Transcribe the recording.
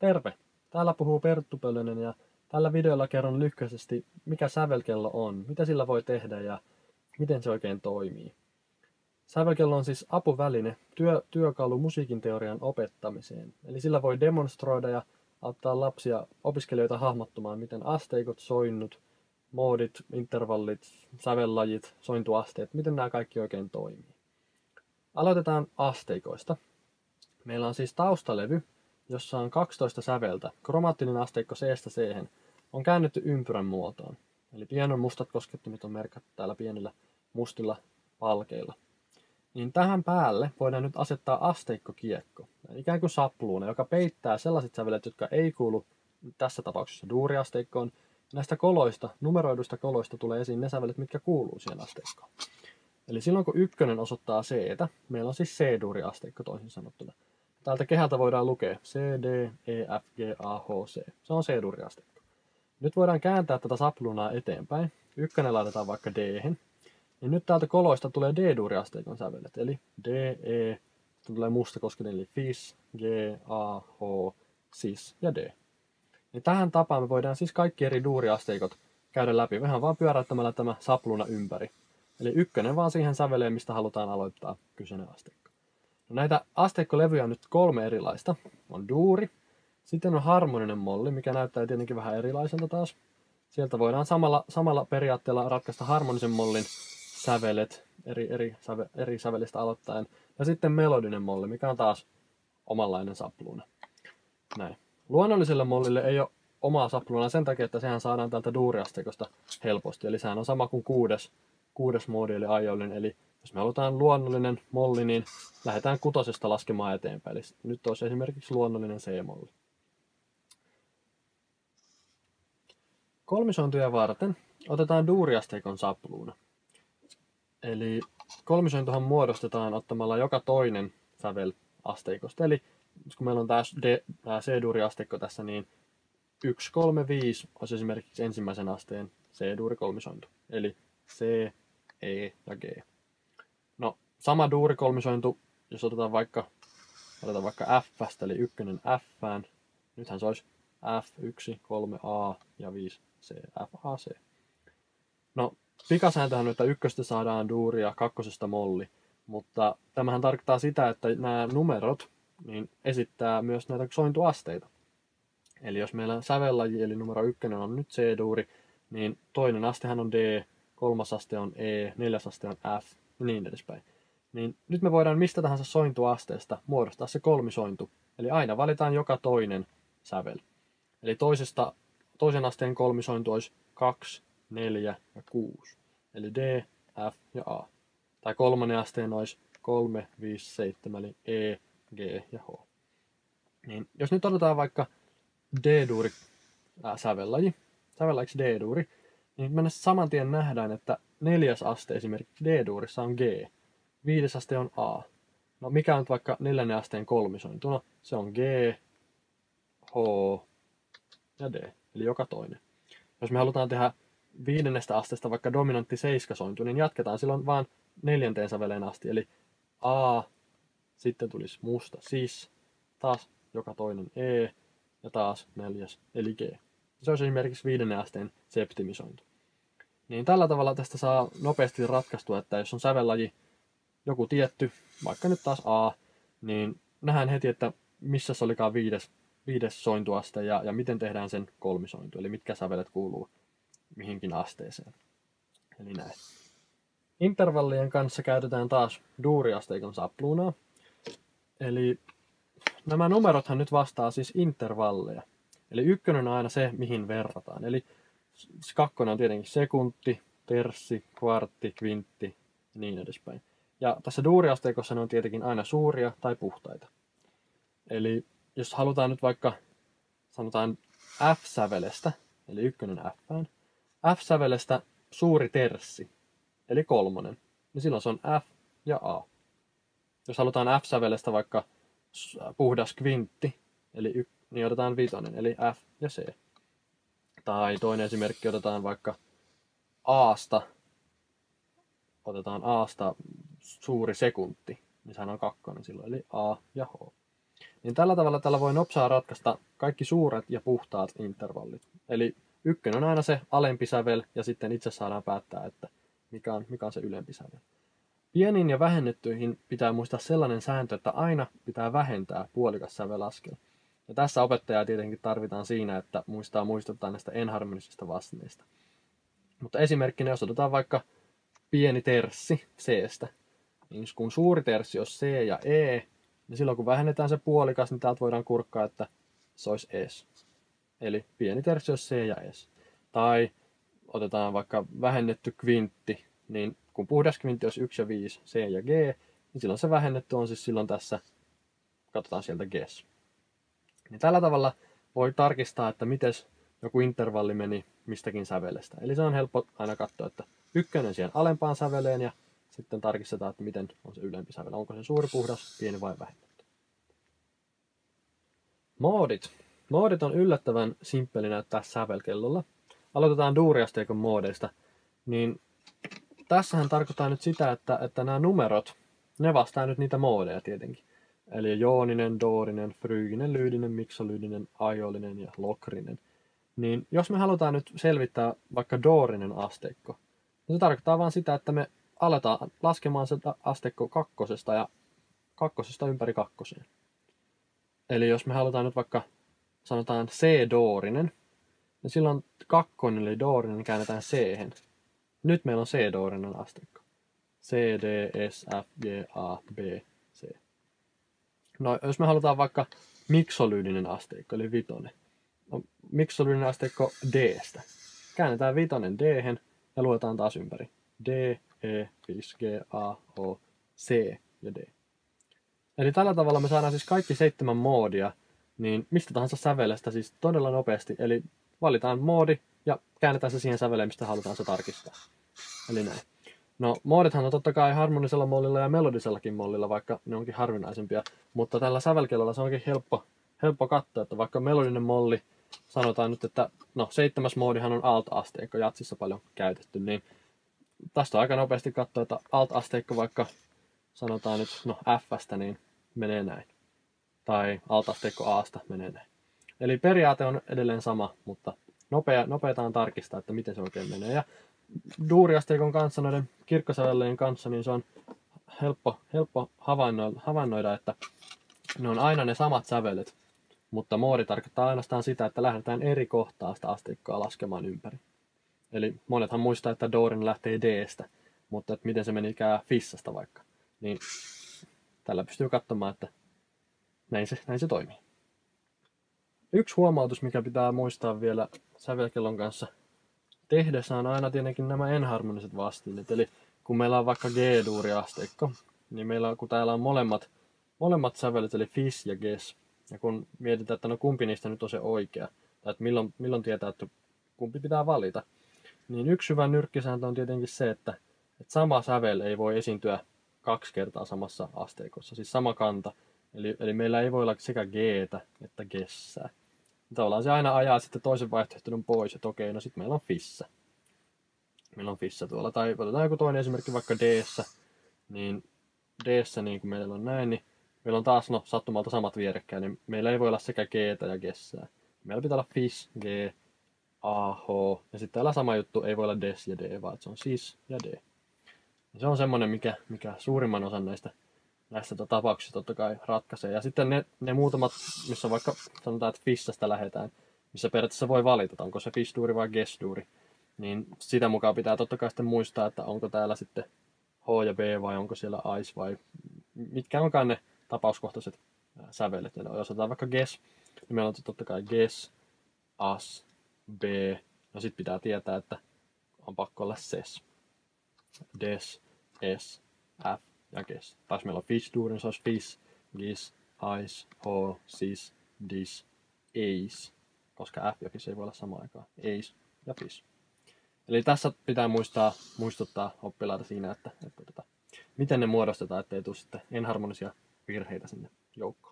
Terve! Täällä puhuu Perttu Pölönen ja tällä videolla kerron lyhkäisesti, mikä sävelkello on, mitä sillä voi tehdä ja miten se oikein toimii. Sävelkello on siis apuväline, työkalu musiikin teorian opettamiseen. Eli sillä voi demonstroida ja auttaa lapsia, opiskelijoita hahmottumaan, miten asteikot, soinnut, moodit, intervallit, sävellajit, sointuasteet, miten nämä kaikki oikein toimii. Aloitetaan asteikoista. Meillä on siis taustalevy, jossa on 12 säveltä. Kromaattinen asteikko C-stä C-hen on käännetty ympyrän muotoon. Eli pianon mustat koskettimet on merkattu täällä pienillä mustilla palkeilla. Niin tähän päälle voidaan nyt asettaa asteikkokiekko, ikään kuin sapluuna, joka peittää sellaiset sävelet, jotka ei kuulu tässä tapauksessa duuriasteikkoon. Näistä koloista, numeroiduista koloista tulee esiin ne sävelet, mitkä kuuluu siihen asteikkoon. Eli silloin kun ykkönen osoittaa C-tä, meillä on siis C-duuriasteikko toisin sanottuna. Täältä kehältä voidaan lukea C, D, E, F, G, A, H, C. Se on C-duuriasteikko. Nyt voidaan kääntää tätä sapluunaa eteenpäin. Ykkönen laitetaan vaikka D-hen. Ja nyt täältä koloista tulee D-duuriasteikon sävelet. Eli D, E, sitten tulee musta kosketin, eli Fis, G, A, H, Sis ja D. Ja tähän tapaan me voidaan siis kaikki eri duuriasteikot käydä läpi, vähän vaan pyöräyttämällä tämä sapluuna ympäri. Eli ykkönen vaan siihen säveleen, mistä halutaan aloittaa kyseinen asteikko. No näitä asteikkolevyjä on nyt 3 erilaista. On duuri, sitten on harmoninen molli, mikä näyttää tietenkin vähän erilaiselta taas. Sieltä voidaan samalla periaatteella ratkaista harmonisen mollin sävelet eri sävelistä aloittaen. Ja sitten melodinen molli, mikä on taas omanlainen sapluuna. Näin. Luonnolliselle mollille ei ole omaa sapluunaa sen takia, että sehän saadaan täältä duuriasteikosta helposti. Eli sehän on sama kuin kuudes moodi eli aiollinen. Eli jos me halutaan luonnollinen molli, niin lähdetään 6 laskemaan eteenpäin. Eli nyt olisi esimerkiksi luonnollinen C-molli. Kolmisointuja varten otetaan duuriasteikon sapluuna. Eli kolmisointuhan muodostetaan ottamalla joka toinen sävel asteikosta. Eli kun meillä on tämä C-duuriasteikko tässä, niin 1, 3, 5 olisi esimerkiksi ensimmäisen asteen C-duuri kolmisointu. Eli C, E ja G. No, sama duurikolmisointu, jos otetaan vaikka F-stä, eli ykkönen F:ään. Nythän se olisi F1, 3A ja 5C, F, A, C. No, pikasääntöhän on, että ykköstä saadaan duuri ja kakkosesta molli, mutta tämähän tarkoittaa sitä, että nämä numerot niin esittää myös näitä sointuasteita. Eli jos meillä sävellaji, eli numero 1 on nyt C-duuri, niin toinen astehan on D, 3. aste on E, 4. aste on F ja niin edespäin. Niin nyt me voidaan mistä tahansa sointuasteesta muodostaa se kolmisointu. Eli aina valitaan joka toinen sävel. Eli toisen asteen kolmisointu olisi 2, 4 ja 6. Eli D, F ja A. Tai kolmannen asteen olisi 3, 5, 7, eli E, G ja H. Niin, jos nyt otetaan vaikka D-duuri sävellajiksi D-duuri, niin me saman tien nähdään, että 4. aste esimerkiksi D-duurissa on G, 5. aste on A. No mikä on vaikka 4. asteen kolmisointu? No se on G, H ja D, eli joka toinen. Jos me halutaan tehdä 5. asteesta vaikka dominantti 7-sointu, niin jatketaan silloin vaan 4. säveleen asti, eli A, sitten tulisi musta Sis, taas joka toinen E ja taas 4. eli G. Se olisi esimerkiksi 5. asteen septimisointu. Niin tällä tavalla tästä saa nopeasti ratkaistua, että jos on sävellaji joku tietty, vaikka nyt taas A, niin nähdään heti, että missä se olikaan 5. sointuaste ja miten tehdään sen kolmisointu, eli mitkä sävelet kuuluu mihinkin asteeseen. Eli näin. Intervallien kanssa käytetään taas duuriasteikon sapluunaa. Eli nämä numerothan nyt vastaa siis intervalleja. Eli 1 on aina se, mihin verrataan. Eli 2 on tietenkin sekunti, terssi, kvartti, kvintti ja niin edespäin. Ja tässä duuriasteikossa ne on tietenkin aina suuria tai puhtaita. Eli jos halutaan nyt vaikka, sanotaan F-sävelestä, eli 1 F:ään, F-sävelestä suuri terssi, eli 3, niin silloin se on F ja A. Jos halutaan F-sävelestä vaikka puhdas kvintti, niin otetaan 5, eli F ja C. Tai toinen esimerkki otetaan vaikka Aasta suuri sekunti, niin sehän on 2 silloin, eli A ja H. Niin tällä tavalla tällä voi nopsaa ratkaista kaikki suuret ja puhtaat intervallit. Eli ykkönen on aina se alempi sävel, ja sitten itse saadaan päättää, että mikä on se ylempi sävel. Pieniin ja vähennettyihin pitää muistaa sellainen sääntö, että aina pitää vähentää puolikas sävelaskel. Ja tässä opettajaa tietenkin tarvitaan siinä, että muistuttaa näistä enharmonisista vastineista. Mutta esimerkkinä, jos otetaan vaikka pieni terssi C:stä, niin kun suuri terssi on C ja E, niin silloin kun vähennetään se puolikas, niin täältä voidaan kurkkaa, että se olisi S. Eli pieni terssi on C ja S. Tai otetaan vaikka vähennetty kvintti, niin kun puhdas kvintti olisi 1 ja 5, C ja G, niin silloin se vähennetty on siis silloin tässä, katsotaan sieltä Gs. Niin tällä tavalla voi tarkistaa, että miten joku intervalli meni mistäkin sävelestä. Eli se on helppo aina katsoa, että ykkönen siihen alempaan säveleen ja sitten tarkistetaan, että miten on se ylempi sävel. Onko se suuri, puhdas, pieni vai vähennetty. Moodit. Moodit on yllättävän simppeli näyttää sävelkellolla. Aloitetaan duuriasteikon moodeista. Niin tässähän tarkoittaa nyt sitä, että nämä numerot, ne vastaa nyt niitä moodeja tietenkin. Eli jooninen, doorinen, fryyginen, lyydinen, miksolyydinen, aiolinen ja lokrinen. Niin jos me halutaan nyt selvittää vaikka doorinen asteikko, niin se tarkoittaa vain sitä, että me aletaan laskemaan sitä asteikko kakkosesta ja kakkosesta ympäri kakkoseen. Eli jos me halutaan nyt vaikka sanotaan C-doorinen, niin silloin kakkonen eli doorinen käännetään C-hen. Nyt meillä on C-doorinen asteikko. C, D, S, F, G, A, B, C. No, jos me halutaan vaikka miksolyydinen asteikko, eli vitonen. No, miksolyydinen asteikko D-stä. Käännetään vitonen D-hen ja luetaan taas ympäri. D, E, 5, G, A, O, C ja D. Eli tällä tavalla me saadaan siis kaikki 7 moodia, niin mistä tahansa sävelestä siis todella nopeasti. Eli valitaan moodi ja käännetään se siihen säveleen, mistä halutaan se tarkistaa. Eli näin. No, moodithan on totta kai harmonisella mollilla ja melodisellakin mollilla, vaikka ne onkin harvinaisempia. Mutta tällä sävelkellolla se onkin helppo katsoa, että vaikka melodinen molli, sanotaan nyt, että no 7. moodihan on alt-asteikko, jatsissa paljon käytetty, niin tästä on aika nopeasti katsoa, että alt-asteikko vaikka sanotaan nyt no F:stä, niin menee näin. Tai alt-asteikko A:sta menee näin. Eli periaate on edelleen sama, mutta nopeata on tarkistaa, että miten se oikein menee. Ja duuriasteikon kanssa, noiden kirkkosävelleen kanssa, niin se on helppo havainnoida, että ne on aina ne samat sävelet, mutta moodi tarkoittaa ainoastaan sitä, että lähdetään eri kohtaa sitä asteikkoa laskemaan ympäri. Eli monethan muistaa, että doorin lähtee D:stä, mutta että miten se menikään Fissasta vaikka. Niin tällä pystyy katsomaan, että näin se toimii. Yksi huomautus, mikä pitää muistaa vielä sävelkellon kanssa tehdessä, on aina tietenkin nämä enharmoniset vastineet. Eli kun meillä on vaikka G-duuriasteikko, niin meillä kun täällä on molemmat sävelet, eli Fis ja Ges, ja kun mietitään, että no kumpi niistä nyt on se oikea, tai että milloin tietää, että kumpi pitää valita, niin yksi hyvä nyrkkisääntö on tietenkin se, että sama sävel ei voi esiintyä 2 kertaa samassa asteikossa, siis sama kanta. Eli meillä ei voi olla sekä G:tä että Gessää. Tavallaan se aina ajaa sitten toisen vaihtoehdon pois, että okei, no sitten meillä on Fissa. Meillä on Fissa tuolla, tai otetaan joku toinen esimerkki vaikka D:ssä, niin D:ssä niin kun meillä on näin, niin meillä on taas sattumalta samat vierekkäin, niin meillä ei voi olla sekä G:tä ja Gessää. Meillä pitää olla Fis, G, A, H, ja sitten täällä sama juttu, ei voi olla Des ja D, vaan se on Sis ja D. Ja se on semmoinen, mikä suurimman osan näistä tapauksista totta kai ratkaisee. Ja sitten ne muutamat, missä vaikka sanotaan, että Fissasta lähdetään, missä periaatteessa voi valita, onko se Fis-duuri vai Ges-duuri, niin sitä mukaan pitää totta kai sitten muistaa, että onko täällä sitten H ja B vai onko siellä Ais vai mitkä onkaan ne tapauskohtaiset sävelet. Ja jos otetaan vaikka Ges, niin meillä on totta kai Ges, As, B, no sitten pitää tietää, että on pakko olla Ses, Des, S, F ja Ges. Taas meillä on Fis-duuri, niin se olisi Fis, Gis, Ais, H, Sis, Dis, Eis, koska F ja Fis ei voi olla samaan aikaan. Eis ja Fis. Eli tässä pitää muistuttaa oppilaita siinä, että miten ne muodostetaan, ettei tule sitten enharmonisia virheitä sinne joukkoon.